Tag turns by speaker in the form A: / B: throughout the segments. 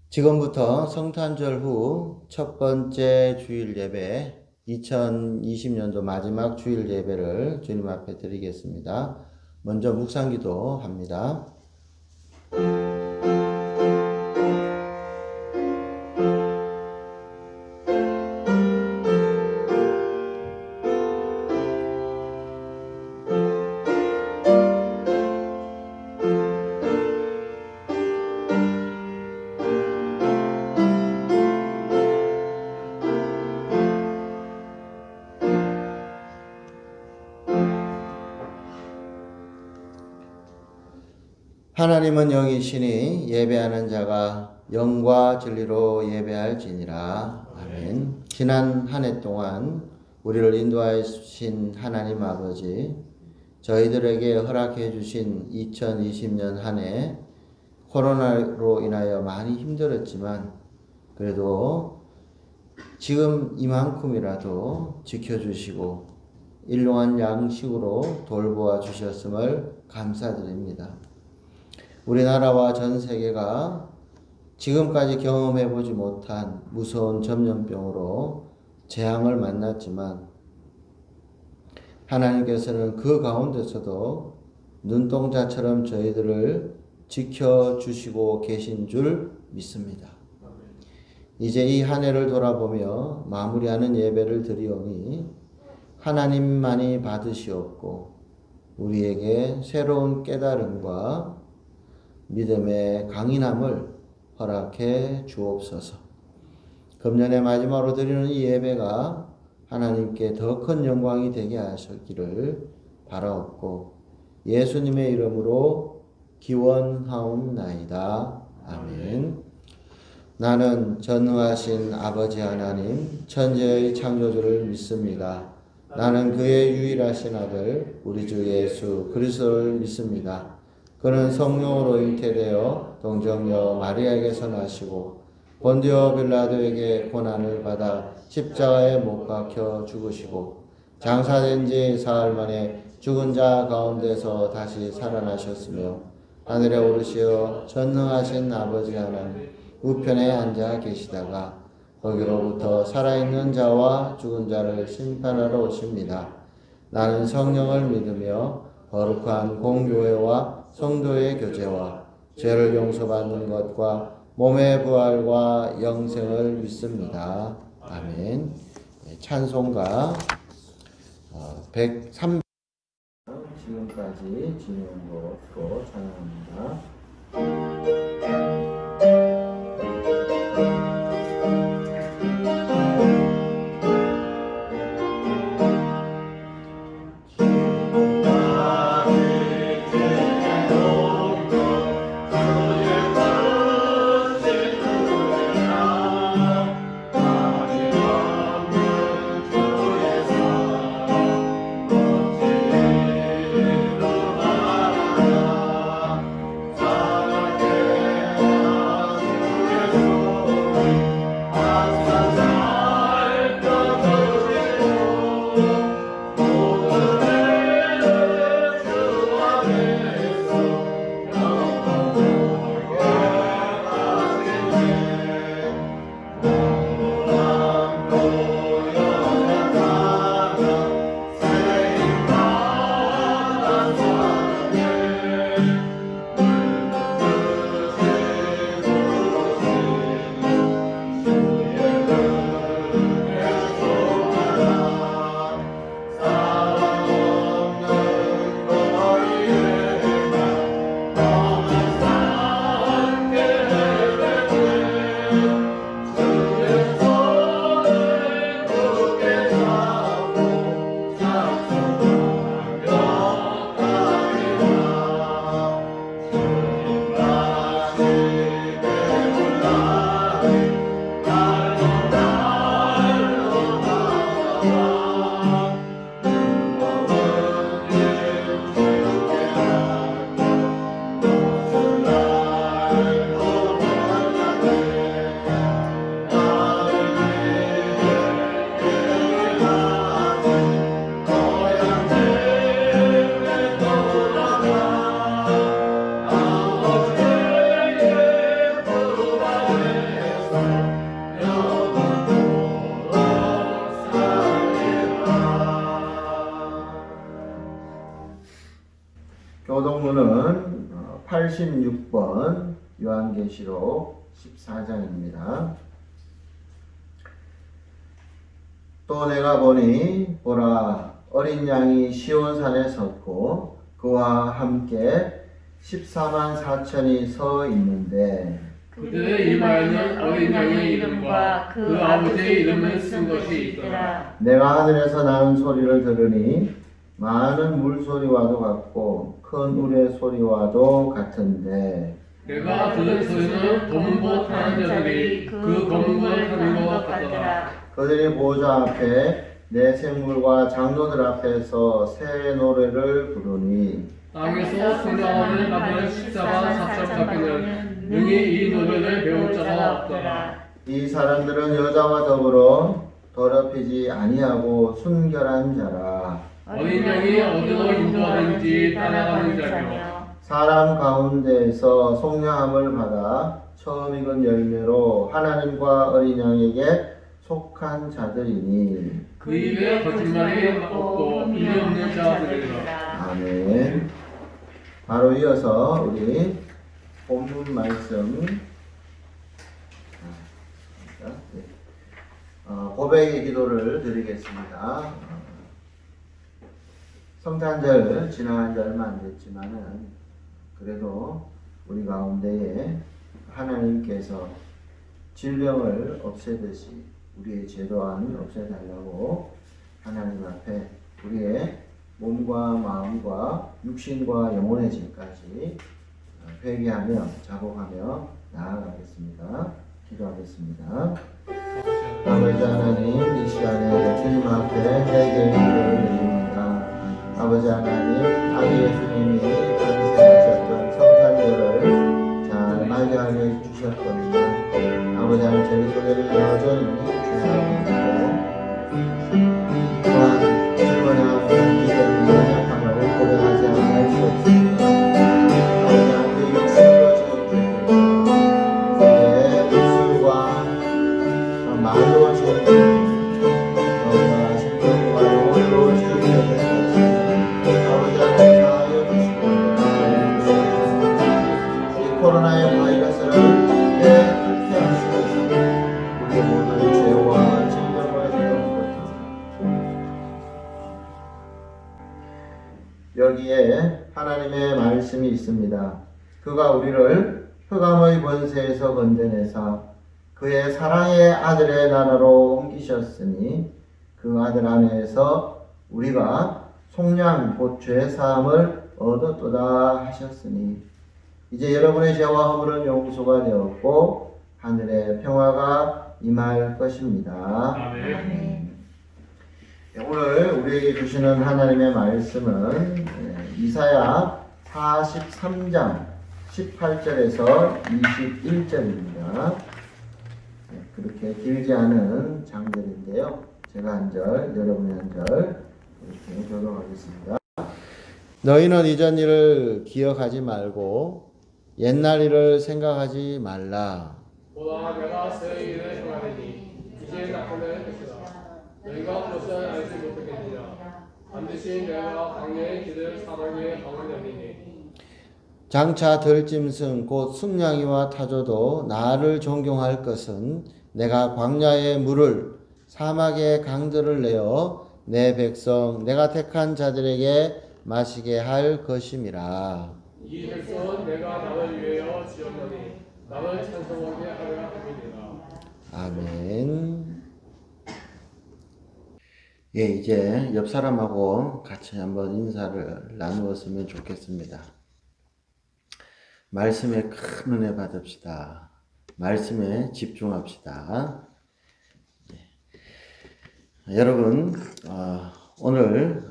A: 지금부터 성탄절 후 첫 번째 주일 예배, 2020년도 마지막 주일 예배를 주님 앞에 드리겠습니다. 먼저 묵상기도 합니다. 하나님은 영이시니 예배하는 자가 영과 진리로 예배할지니라. 아멘. 지난 한 해 동안 우리를 인도하여 주신 하나님 아버지, 저희들에게 허락해 주신 2020년 한 해 코로나로 인하여 많이 힘들었지만 그래도 지금 이만큼이라도 지켜주시고 일용할 양식으로 돌보아 주셨음을 감사드립니다. 우리나라와 전 세계가 지금까지 경험해보지 못한 무서운 전염병으로 재앙을 만났지만 하나님께서는 그 가운데서도 눈동자처럼 저희들을 지켜주시고 계신 줄 믿습니다. 이제 이 한 해를 돌아보며 마무리하는 예배를 드리오니 하나님만이 받으시옵고 우리에게 새로운 깨달음과 믿음의 강인함을 허락해 주옵소서. 금년의 마지막으로 드리는 이 예배가 하나님께 더 큰 영광이 되게 하시기를 바라옵고 예수님의 이름으로 기원하옵나이다. 아멘. 나는 전능하신 아버지 하나님 천지의 창조주를 믿습니다. 나는 그의 유일하신 아들 우리 주 예수 그리스도를 믿습니다. 그는 성령으로 잉태되어 동정녀 마리아에게서 나시고 본디오 빌라도에게 고난을 받아 십자가에 못 박혀 죽으시고 장사된 지 사흘 만에 죽은 자 가운데서 다시 살아나셨으며 하늘에 오르시어 전능하신 아버지 하나님 우편에 앉아 계시다가 거기로부터 살아있는 자와 죽은 자를 심판하러 오십니다. 나는 성령을 믿으며 거룩한 공교회와 성도의 교제와 죄를 용서받는 것과 몸의 부활과 영생을 믿습니다. 아멘. 찬송가 103 지금까지 진행한 것으로 찬양합니다. 86번 요한계시록 14장입니다. 또 내가 보니 보라 어린 양이 시온산에 섰고 그와 함께 14만 4천이 서 있는데
B: 그들의 이마에는 어린 양의 이름과 그 아버지의 이름을 쓴 것이 있더라.
A: 내가 하늘에서 나는 소리를 들으니 많은 물소리와도 같고 큰 우레 소리와도 같은데
B: 내가 들은 소리는 검은보 타는 자들이 그 검은보를 타는 것 같더라.
A: 그들이 보좌 앞에 내 생물과 장로들 앞에서 새 노래를 부르니
B: 땅에서 생명을 받은 십자가 사천 잡히는 능히 이 노래를 배울 자가 없더라.
A: 이 사람들은 여자와 더불어 더럽히지 아니하고 순결한 자라.
B: 어린 양이 어디로 인도하든지 따라가는 자며
A: 사람 가운데에서 속량함을 받아 처음 익은 열매로 하나님과 어린 양에게 속한 자들이니
B: 그 입에 거짓말이 없고 이 없는 자들이라.
A: 아멘. 바로 이어서 우리 본문 말씀 고백의 기도를 드리겠습니다. 성탄절 지난 지 얼마 안 됐지만은 그래도 우리 가운데에 하나님께서 질병을 없애듯이 우리의 죄 또한 없애달라고 하나님 앞에 우리의 몸과 마음과 육신과 영혼의 죄까지 회개하며 자복하며 나아가겠습니다. 기도하겠습니다. 아버지 하나님, 이 시간에 주님 앞에 회개의 기도를 드립니다. 아버지 하나님, 아기 예수님이 탄생하셨던 성탄절을 잘 맞이하게 주셨거든요. 아버지 하나님, 저희 소리를 여전히 주시하고 또한 주님의 기대는 연약함을 고백하지 않을 수 없습니다. 아버지 하나님, 육신으로 저희 내 입술과 말로 저희 너무나 심령과 영혼으로 저희 코로나의 바이러스를 폐하시면서 우리 모두의 죄와 질병을 해결하는 여기에 하나님의 말씀이 있습니다. 그가 우리를 흑암의 권세에서 건져내사 그의 사랑의 아들의 나라로 옮기셨으니 그 아들 안에서 우리가 속량 곧 죄사함을 얻었도다 하셨으니 이제 여러분의 죄와 허물은 용서가 되었고 하늘의 평화가 임할 것입니다.
B: 아멘.
A: 오늘 우리에게 주시는 하나님의 말씀은 이사야 43장 18절에서 21절입니다. 그렇게 길지 않은 장절인데요. 제가 한 절, 여러분이 한 절 이렇게 교독하겠습니다. 너희는 이전 일을 기억하지 말고 옛날 일을 생각하지 말라.
B: 보라 내가 새 일을 행하리니 이제 나타낼 것이다. 너희가 그것을 알지 못하겠느냐. 반드시 내가 광야의 길을 사랑의 강을 열리니
A: 장차 들짐승 곧 순양이와 타조도 나를 존경할 것은 내가 광야의 물을 사막의 강들을 내어 내 백성 내가 택한 자들에게 마시게 할 것임이라.
B: 이 백성은 내가 나를 위하여 지었노니 나를 찬송하게 하려 함이니라.
A: 아멘. 예, 이제 옆 사람하고 같이 한번 인사를 나누었으면 좋겠습니다. 말씀에 큰 은혜 받읍시다. 말씀에 집중합시다. 여러분, 오늘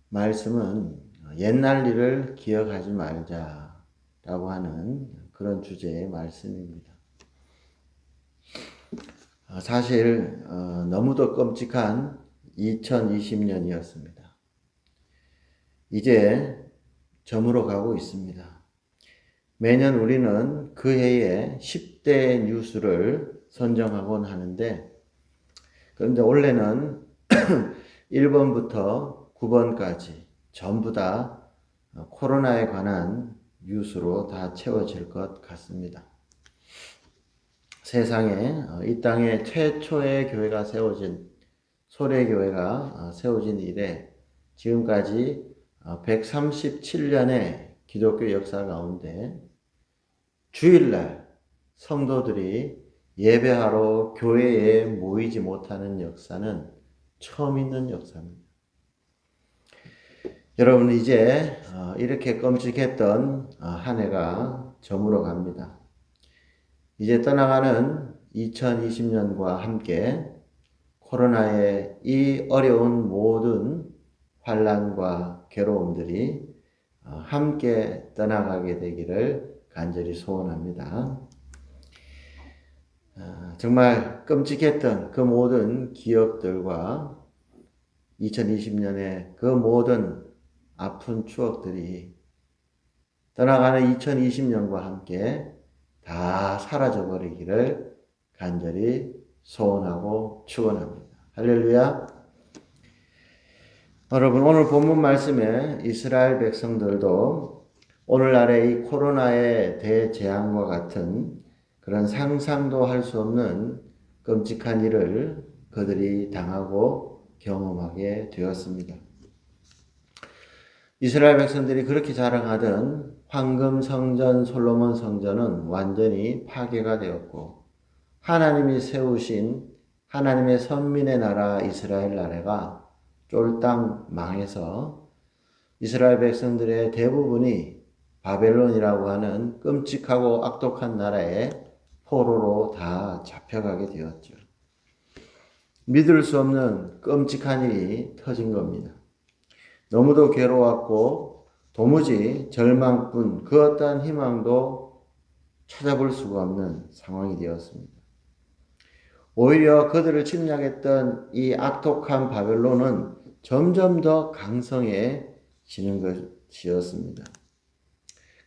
A: 말씀은 옛날 일을 기억하지 말자라고 하는 그런 주제의 말씀입니다. 사실 너무도 끔찍한 2020년이었습니다. 이제 저물어 가고 있습니다. 매년 우리는 그 해의 10대 뉴스를 선정하곤 하는데 그런데 올해는 1번부터 9번까지 전부 다 코로나에 관한 뉴스로 다 채워질 것 같습니다. 세상에 이 땅에 최초의 교회가 세워진 소래교회가 세워진 이래 지금까지 137년의 기독교 역사 가운데 주일날 성도들이 예배하러 교회에 모이지 못하는 역사는 처음 있는 역사입니다. 여러분 이제 이렇게 끔찍했던 한 해가 저물어 갑니다. 이제 떠나가는 2020년과 함께 코로나의 이 어려운 모든 환난과 괴로움들이 함께 떠나가게 되기를 간절히 소원합니다. 정말 끔찍했던 그 모든 기억들과 2020년의 그 모든 아픈 추억들이 떠나가는 2020년과 함께 다 사라져 버리기를 간절히 소원하고 축원합니다. 할렐루야. 여러분 오늘 본문 말씀에 이스라엘 백성들도 오늘날의 이 코로나의 대재앙과 같은 그런 상상도 할 수 없는 끔찍한 일을 그들이 당하고 경험하게 되었습니다. 이스라엘 백성들이 그렇게 자랑하던 황금 성전 솔로몬 성전은 완전히 파괴가 되었고 하나님이 세우신 하나님의 선민의 나라 이스라엘 나라가 쫄딱 망해서 이스라엘 백성들의 대부분이 바벨론이라고 하는 끔찍하고 악독한 나라에 포로로 다 잡혀가게 되었죠. 믿을 수 없는 끔찍한 일이 터진 겁니다. 너무도 괴로웠고 도무지 절망뿐 그 어떠한 희망도 찾아볼 수가 없는 상황이 되었습니다. 오히려 그들을 침략했던 이 악독한 바벨론은 점점 더 강성해지는 것이었습니다.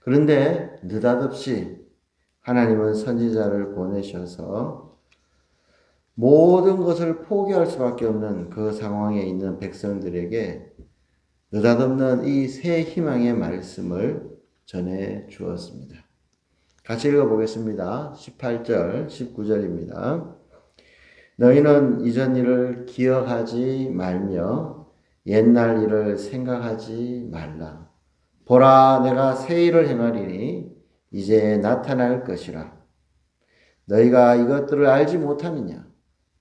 A: 그런데 느닷없이 하나님은 선지자를 보내셔서 모든 것을 포기할 수밖에 없는 그 상황에 있는 백성들에게 느닷없는 이 새 희망의 말씀을 전해 주었습니다. 같이 읽어보겠습니다. 18절, 19절입니다. 너희는 이전 일을 기억하지 말며 옛날 일을 생각하지 말라. 보라, 내가 새 일을 행하리니 이제 나타날 것이라. 너희가 이것들을 알지 못하느냐?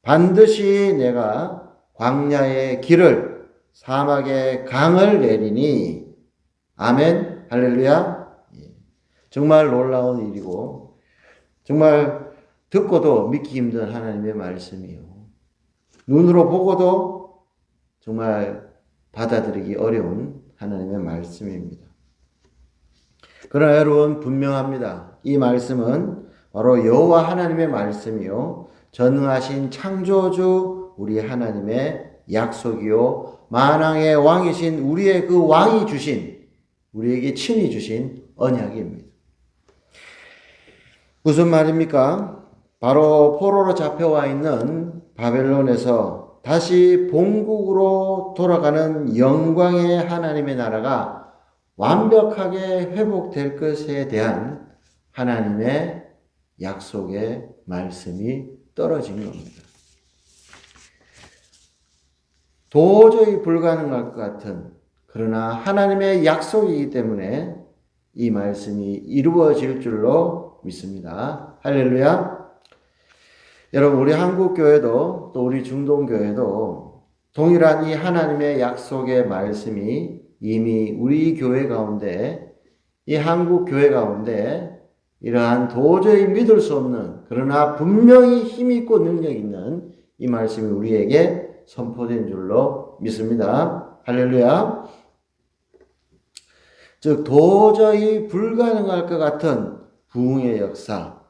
A: 반드시 내가 광야의 길을 사막의 강을 내리니. 아멘. 할렐루야. 정말 놀라운 일이고 정말 듣고도 믿기 힘든 하나님의 말씀이요. 눈으로 보고도 정말 받아들이기 어려운 하나님의 말씀입니다. 그러나 여러분 분명합니다. 이 말씀은 바로 여호와 하나님의 말씀이요. 전능하신 창조주 우리 하나님의 약속이요. 만왕의 왕이신 우리의 그 왕이 주신 우리에게 친히 주신 언약입니다. 무슨 말입니까? 바로 포로로 잡혀와 있는 바벨론에서 다시 본국으로 돌아가는 영광의 하나님의 나라가 완벽하게 회복될 것에 대한 하나님의 약속의 말씀이 떨어진 겁니다. 도저히 불가능할 것 같은 그러나 하나님의 약속이기 때문에 이 말씀이 이루어질 줄로 믿습니다. 할렐루야. 여러분 우리 한국교회도 또 우리 중동교회도 동일한 이 하나님의 약속의 말씀이 이미 우리 교회 가운데 이 한국교회 가운데 이러한 도저히 믿을 수 없는 그러나 분명히 힘있고 능력 있는 이 말씀이 우리에게 선포된 줄로 믿습니다. 할렐루야. 즉 도저히 불가능할 것 같은 부흥의 역사,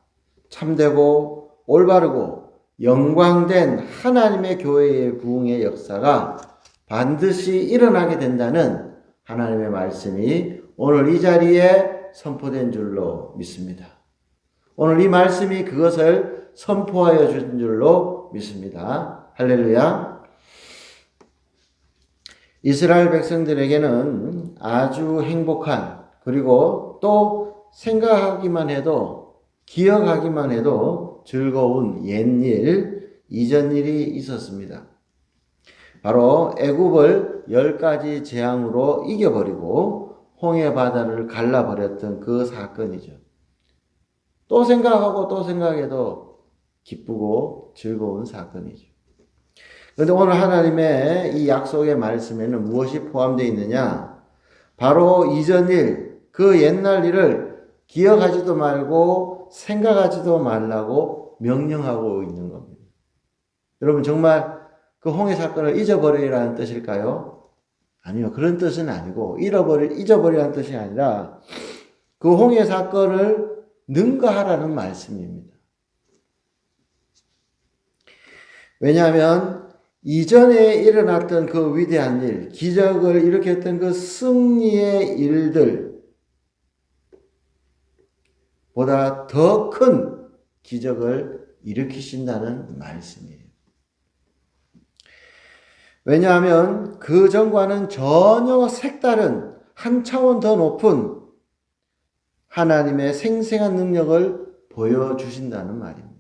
A: 참되고 올바르고 영광된 하나님의 교회의 부흥의 역사가 반드시 일어나게 된다는 하나님의 말씀이 오늘 이 자리에 선포된 줄로 믿습니다. 오늘 이 말씀이 그것을 선포하여 준 줄로 믿습니다. 할렐루야. 이스라엘 백성들에게는 아주 행복한, 그리고 또 생각하기만 해도, 기억하기만 해도 즐거운 옛일, 이전 일이 있었습니다. 바로 애굽을 10가지 재앙으로 이겨버리고 홍해 바다를 갈라버렸던 그 사건이죠. 또 생각하고 또 생각해도 기쁘고 즐거운 사건이죠. 그런데 오늘 하나님의 이 약속의 말씀에는 무엇이 포함되어 있느냐? 바로 이전 일, 그 옛날 일을 기억하지도 말고 생각하지도 말라고 명령하고 있는 겁니다. 여러분, 정말 그 홍해 사건을 잊어버리라는 뜻일까요? 아니요. 그런 뜻은 아니고 잊어버리라는 뜻이 아니라 그 홍해 사건을 능가하라는 말씀입니다. 왜냐하면 이전에 일어났던 그 위대한 일, 기적을 일으켰던 그 승리의 일들 보다 더 큰 기적을 일으키신다는 말씀이에요. 왜냐하면 그 전과는 전혀 색다른 한 차원 더 높은 하나님의 생생한 능력을 보여주신다는 말입니다.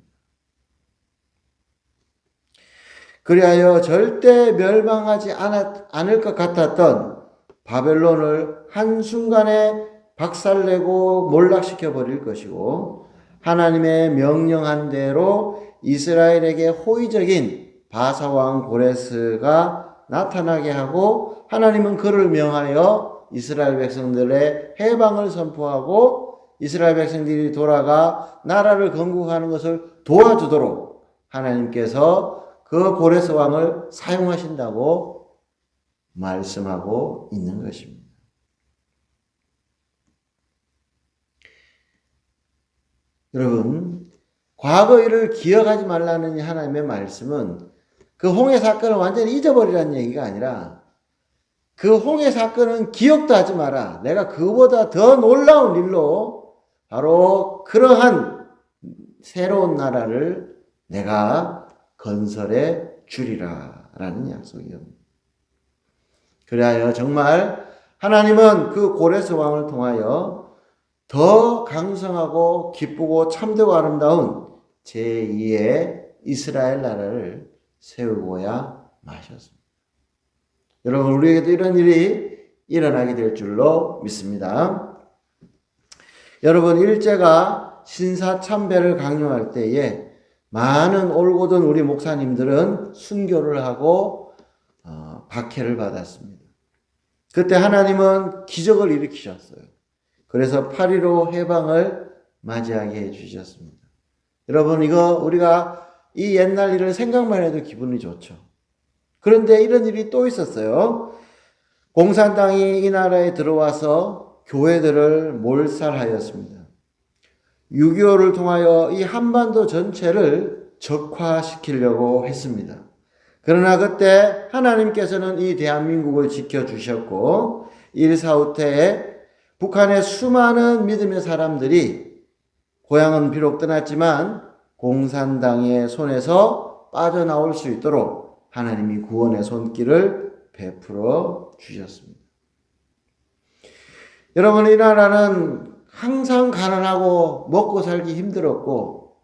A: 그리하여 절대 멸망하지 않을 것 같았던 바벨론을 한순간에 박살내고 몰락시켜 버릴 것이고, 하나님의 명령한 대로 이스라엘에게 호의적인 바사왕 고레스가 나타나게 하고, 하나님은 그를 명하여 이스라엘 백성들의 해방을 선포하고 이스라엘 백성들이 돌아가 나라를 건국하는 것을 도와주도록 하나님께서 그 고레스 왕을 사용하신다고 말씀하고 있는 것입니다. 여러분, 과거 일을 기억하지 말라는 하나님의 말씀은 그 홍해 사건을 완전히 잊어버리라는 얘기가 아니라, 그 홍해 사건은 기억도 하지 마라. 내가 그보다 더 놀라운 일로 바로 그러한 새로운 나라를 내가 건설해 주리라 라는 약속이요. 그리하여 정말 하나님은 그 고레스 왕을 통하여 더 강성하고 기쁘고 참되고 아름다운 제2의 이스라엘 나라를 세우고야 마셨습니다. 여러분, 우리에게도 이런 일이 일어나게 될 줄로 믿습니다. 여러분, 일제가 신사참배를 강요할 때에 많은 올곧은 우리 목사님들은 순교를 하고 박해를 받았습니다. 그때 하나님은 기적을 일으키셨어요. 그래서 8.15 해방을 맞이하게 해주셨습니다. 여러분, 이거 우리가 이 옛날 일을 생각만 해도 기분이 좋죠. 그런데 이런 일이 또 있었어요. 공산당이 이 나라에 들어와서 교회들을 몰살하였습니다. 6.25를 통하여 이 한반도 전체를 적화시키려고 했습니다. 그러나 그때 하나님께서는 이 대한민국을 지켜주셨고, 1.4 때에 북한의 수많은 믿음의 사람들이 고향은 비록 떠났지만 공산당의 손에서 빠져나올 수 있도록 하나님이 구원의 손길을 베풀어 주셨습니다. 여러분, 이 나라는 항상 가난하고 먹고 살기 힘들었고,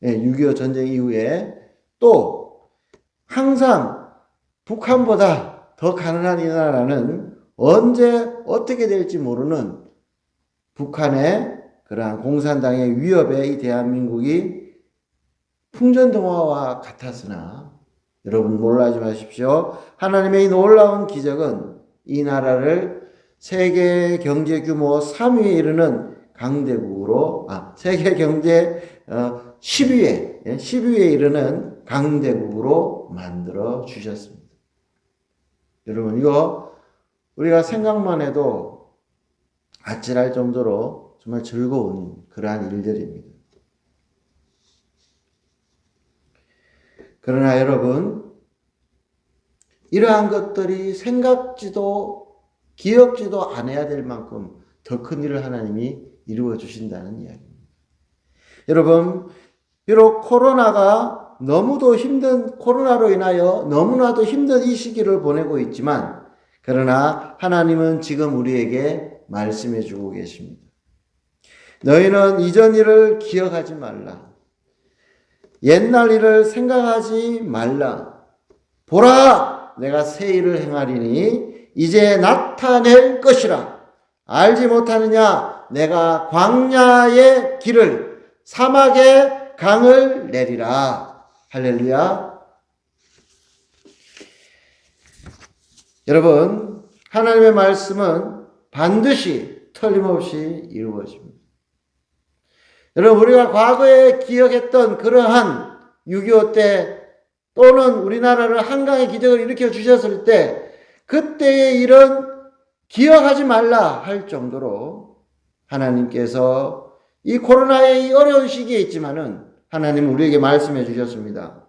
A: 6.25 전쟁 이후에 또 항상 북한보다 더 가난한 이 나라는 언제 어떻게 될지 모르는 북한의 그러한 공산당의 위협에 이 대한민국이 풍전등화와 같았으나, 여러분 놀라지 마십시오. 하나님의 이 놀라운 기적은 이 나라를 세계 경제 규모 3위에 이르는 강대국으로, 세계 경제 10위에 이르는 강대국으로 만들어 주셨습니다. 여러분, 이거 우리가 생각만 해도 아찔할 정도로 정말 즐거운 그러한 일들입니다. 그러나 여러분, 이러한 것들이 생각지도 기억지도 않아야 될 만큼 더 큰 일을 하나님이 이루어 주신다는 이야기입니다. 여러분, 비록 코로나로 인하여 너무나도 힘든 이 시기를 보내고 있지만, 그러나 하나님은 지금 우리에게 말씀해 주고 계십니다. 너희는 이전 일을 기억하지 말라. 옛날 일을 생각하지 말라. 보라, 내가 새 일을 행하리니 이제 나타낼 것이라. 알지 못하느냐? 내가 광야의 길을, 사막의 강을 내리라. 할렐루야. 여러분, 하나님의 말씀은 반드시 틀림없이 이루어집니다. 여러분, 우리가 과거에 기억했던 그러한 6.25 때 또는 우리나라를 한강의 기적을 일으켜 주셨을 때 그때의 일은 기억하지 말라 할 정도로 하나님께서 이 코로나의 이 어려운 시기에 있지만은 하나님은 우리에게 말씀해 주셨습니다.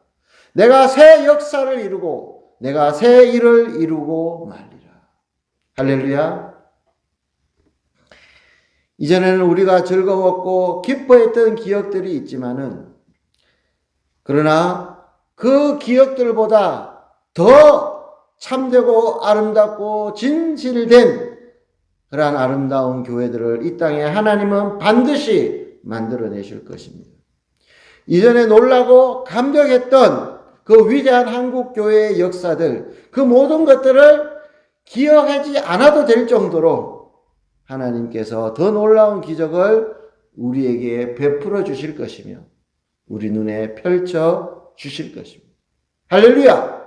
A: 내가 새 역사를 이루고 내가 새 일을 이루고 말리라. 할렐루야. 이전에는 우리가 즐거웠고 기뻐했던 기억들이 있지만은 그러나 그 기억들보다 더 참되고 아름답고 진실된 그러한 아름다운 교회들을 이 땅에 하나님은 반드시 만들어내실 것입니다. 이전에 놀라고 감격했던 그 위대한 한국교회의 역사들, 그 모든 것들을 기억하지 않아도 될 정도로 하나님께서 더 놀라운 기적을 우리에게 베풀어 주실 것이며 우리 눈에 펼쳐 주실 것입니다. 할렐루야!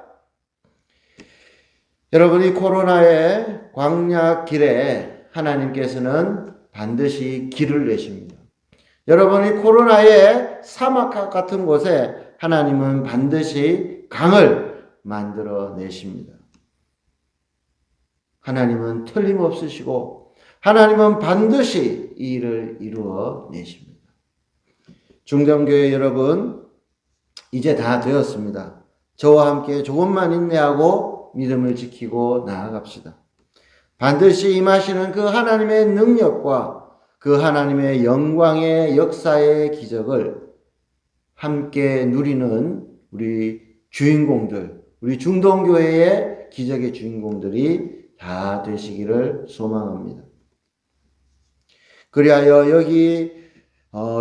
A: 여러분, 이 코로나의 광야 길에 하나님께서는 반드시 길을 내십니다. 여러분, 이 코로나의 사막 같은 곳에 하나님은 반드시 강을 만들어 내십니다. 하나님은 틀림없으시고 하나님은 반드시 이 일을 이루어 내십니다. 중정교회 여러분, 이제 다 되었습니다. 저와 함께 조금만 인내하고 믿음을 지키고 나아갑시다. 반드시 임하시는 그 하나님의 능력과 그 하나님의 영광의 역사의 기적을 함께 누리는 우리 주인공들, 우리 중동교회의 기적의 주인공들이 다 되시기를 소망합니다. 그리하여 여기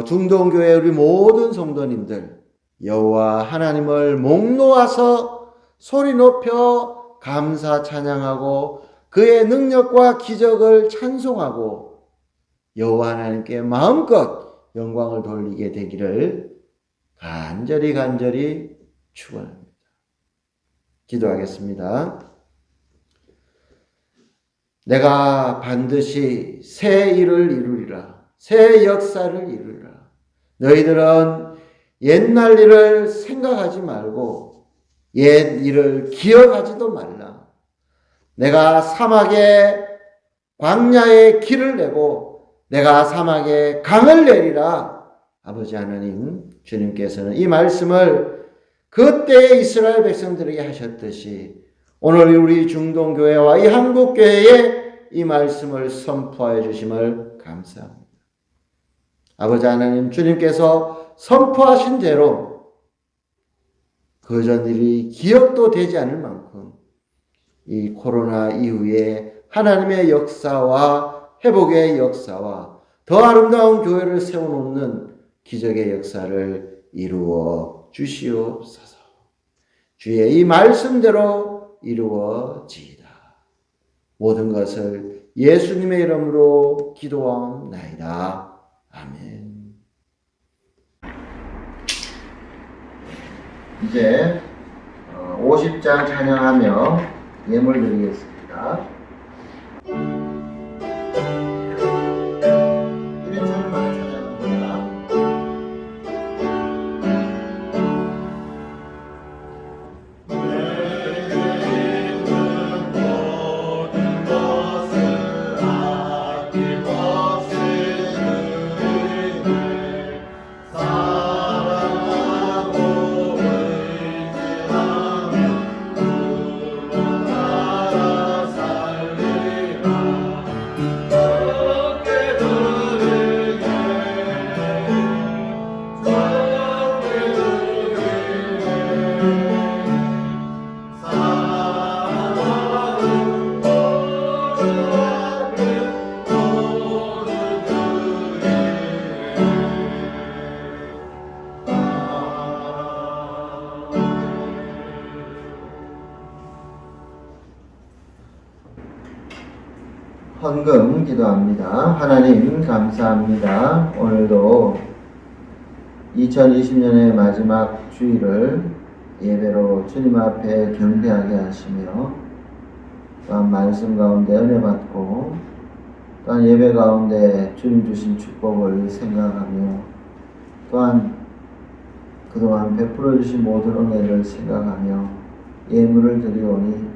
A: 중동교회 우리 모든 성도님들 여호와 하나님을 목 놓아서 소리 높여 감사 찬양하고 그의 능력과 기적을 찬송하고 여호와 하나님께 마음껏 영광을 돌리게 되기를 간절히 축원합니다. 기도하겠습니다. 내가 반드시 새 일을 이루리라. 새 역사를 이루리라. 너희들은 옛날 일을 생각하지 말고 옛 일을 기억하지도 말라. 내가 사막에 광야에 길을 내고 내가 사막에 강을 내리라. 아버지 하나님, 주님께서는 이 말씀을 그때의 이스라엘 백성들에게 하셨듯이 오늘 우리 중동교회와 이 한국교회에 이 말씀을 선포하여 주심을 감사합니다. 아버지 하나님, 주님께서 선포하신 대로 그전 일이 기억도 되지 않을 만큼 이 코로나 이후에 하나님의 역사와 회복의 역사와 더 아름다운 교회를 세워놓는 기적의 역사를 이루어 주시옵소서. 주의 이 말씀대로 이루어지이다. 모든 것을 예수님의 이름으로 기도하옵나이다. 아멘. 이제 50장 찬양하며 예물 드리겠습니다. 1인称만 찬양합니다.
C: 사랑하고 의지하며 주로 따라
A: 헌금 기도합니다. 하나님 감사합니다. 오늘도 2020년의 마지막 주일을 예배로 주님 앞에 경배하게 하시며 또한 말씀 가운데 은혜 받고 또한 예배 가운데 주님 주신 축복을 생각하며 또한 그동안 베풀어 주신 모든 은혜를 생각하며 예물을 드리오니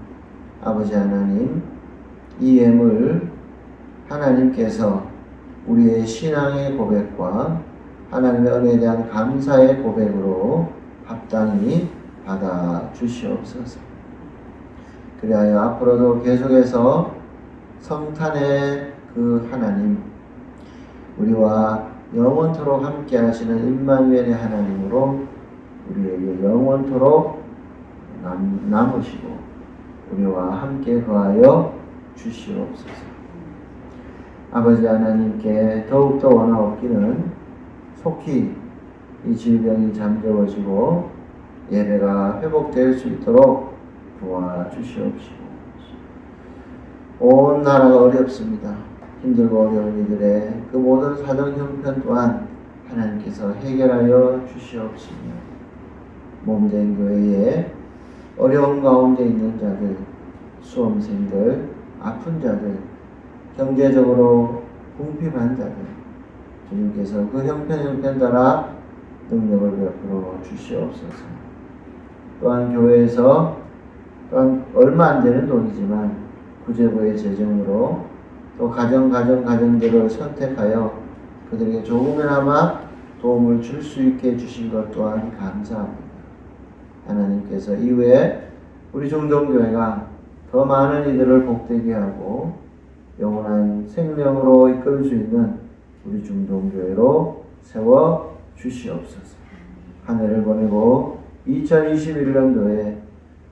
A: 아버지 하나님, 이 예물 하나님께서 우리의 신앙의 고백과 하나님의 은혜에 대한 감사의 고백으로 합당히 받아 주시옵소서. 그리하여 앞으로도 계속해서 성탄의 그 하나님, 우리와 영원토록 함께 하시는 임마누엘의 하나님으로 우리에게 영원토록 남으시고 우리와 함께 거하여 주시옵소서. 아버지 하나님께 더욱더 원하옵기는 속히 이 질병이 잠재워지고 예배가 회복될 수 있도록 도와주시옵시고 온 나라가 어렵습니다. 힘들고 어려운 이들의 그 모든 사정 형편 또한 하나님께서 해결하여 주시옵시며 몸된 교회에 어려운 가운데 있는 자들, 수험생들, 아픈 자들, 경제적으로 궁핍한 자들, 주님께서 그 형편 따라 능력을 베풀어 주시옵소서. 또한 교회에서 또한 얼마 안 되는 돈이지만 구제부의 재정으로 또 가정들을 선택하여 그들에게 조금이나마 도움을 줄 수 있게 해주신 것 또한 감사합니다. 하나님께서 이후에 우리 중동교회가 더 많은 이들을 복되게 하고 영원한 생명으로 이끌 수 있는 우리 중동교회로 세워 주시옵소서. 한 해를 보내고 2021년도에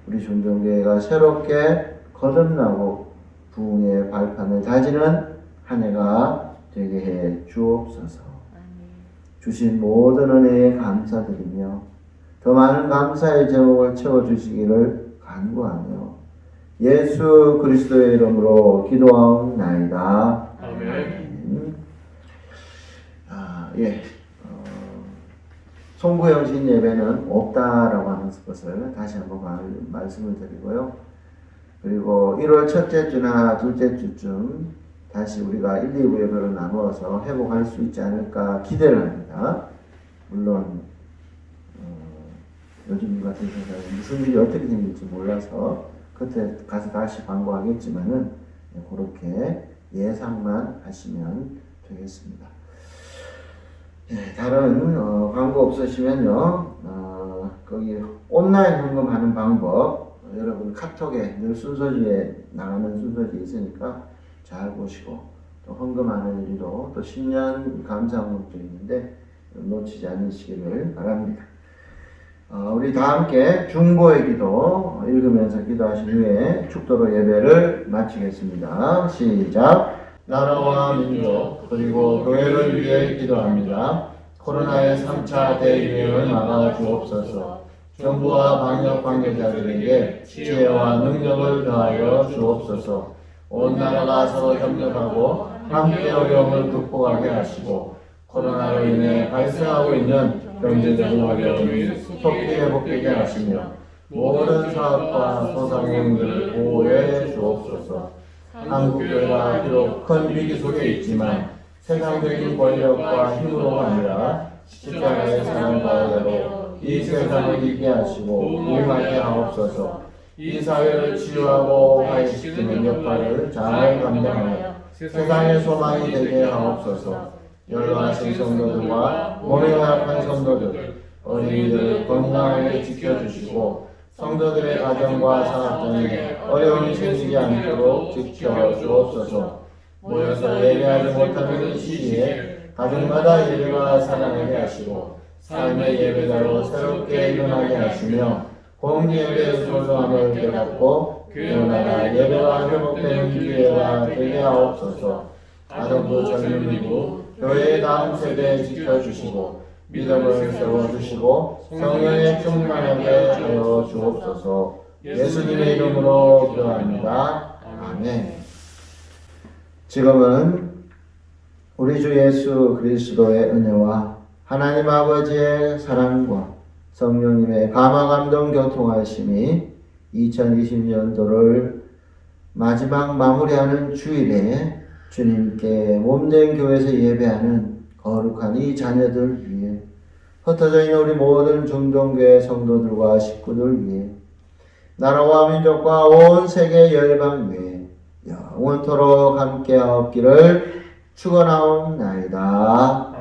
A: 우리 중동교회가 새롭게 거듭나고 부흥의 발판을 다지는 한 해가 되게 해 주옵소서. 주신 모든 은혜에 감사드리며 더 많은 감사의 제목을 채워주시기를 간구하며 예수 그리스도의 이름으로 기도하옵나이다.
B: 아멘.
A: 송구영신 예배는 없다라고 하는 것을 다시 한번 말씀을 드리고요. 그리고 1월 첫째 주나 둘째 주쯤 다시 우리가 1, 2부 예배로 나누어서 회복할 수 있지 않을까 기대를 합니다. 물론 요즘 같은 세상에 무슨 일이 어떻게 생길지 몰라서 그때 가서 다시 광고하겠지만은 그렇게 예상만 하시면 되겠습니다. 다른 광고 없으시면요, 거기 온라인 헌금하는 방법 여러분 카톡에 늘 순서지에 나가는 순서지에 있으니까 잘 보시고 또 헌금하는 일도 또 신년 감사 헌금도 있는데 놓치지 않으시기를 바랍니다. 우리 다 함께 중보의 기도 읽으면서 기도하신 후에 축도로 예배를 마치겠습니다. 시작. 나라와 민족 그리고 교회를 위해 기도합니다. 코로나의 3차 대유행을 막아 주옵소서. 정부와 방역 관계자들에게 지혜와 능력을 더하여 주옵소서. 온 나라가 서로 협력하고 함께 어려움을 극복하게 하시고 코로나로 인해 발생하고 있는 경제적 어려움이 속히 회복되게 하시며 모든 사업과 소상공인들을 보호해 주옵소서. 한국교회가 비록 큰 위기 속에 있지만 세상적인 권력과 힘으로가 아니라 십자가의 사랑과 은혜로 이 세상을 이기게 하시고 부흥하게 하옵소서. 이 사회를 치유하고 화해시키는 역할을 잘 감당하여 세상의 소망이 되게 하옵소서. 연로하신 성도들과 몸이 허약한 성도들, 어린이들을 건강하게 지켜주시고 성도들의 가정과 사업장에 어려움이 생기지 않도록 지켜주옵소서. 모여서 예배하지 못하는 이 시기에 가정마다 예배가 살아나게 하시고 삶의 예배자로 새롭게 일어나게 하시며 공예배의 소중함을 깨닫고 깨어나라 예배가 회복되는 기회가 되게 하옵소서. 가정부 젊은이부 교회의 다음 세대에 지켜주시고 믿음을 세워주시고 성령의 충만하게 하여 주옵소서. 예수님의 이름으로 기도합니다. 아멘. 지금은 우리 주 예수 그리스도의 은혜와 하나님 아버지의 사랑과 성령님의 감화감동 교통하심이 2020년도를 마지막 마무리하는 주일에 주님께 몸된 교회에서 예배하는 거룩한 이 자녀들 위해, 흩어져 있는 우리 모든 중동교회 성도들과 식구들 위해, 나라와 민족과 온 세계 열방 위에 영원토록 함께하옵기를 축원하옵나이다.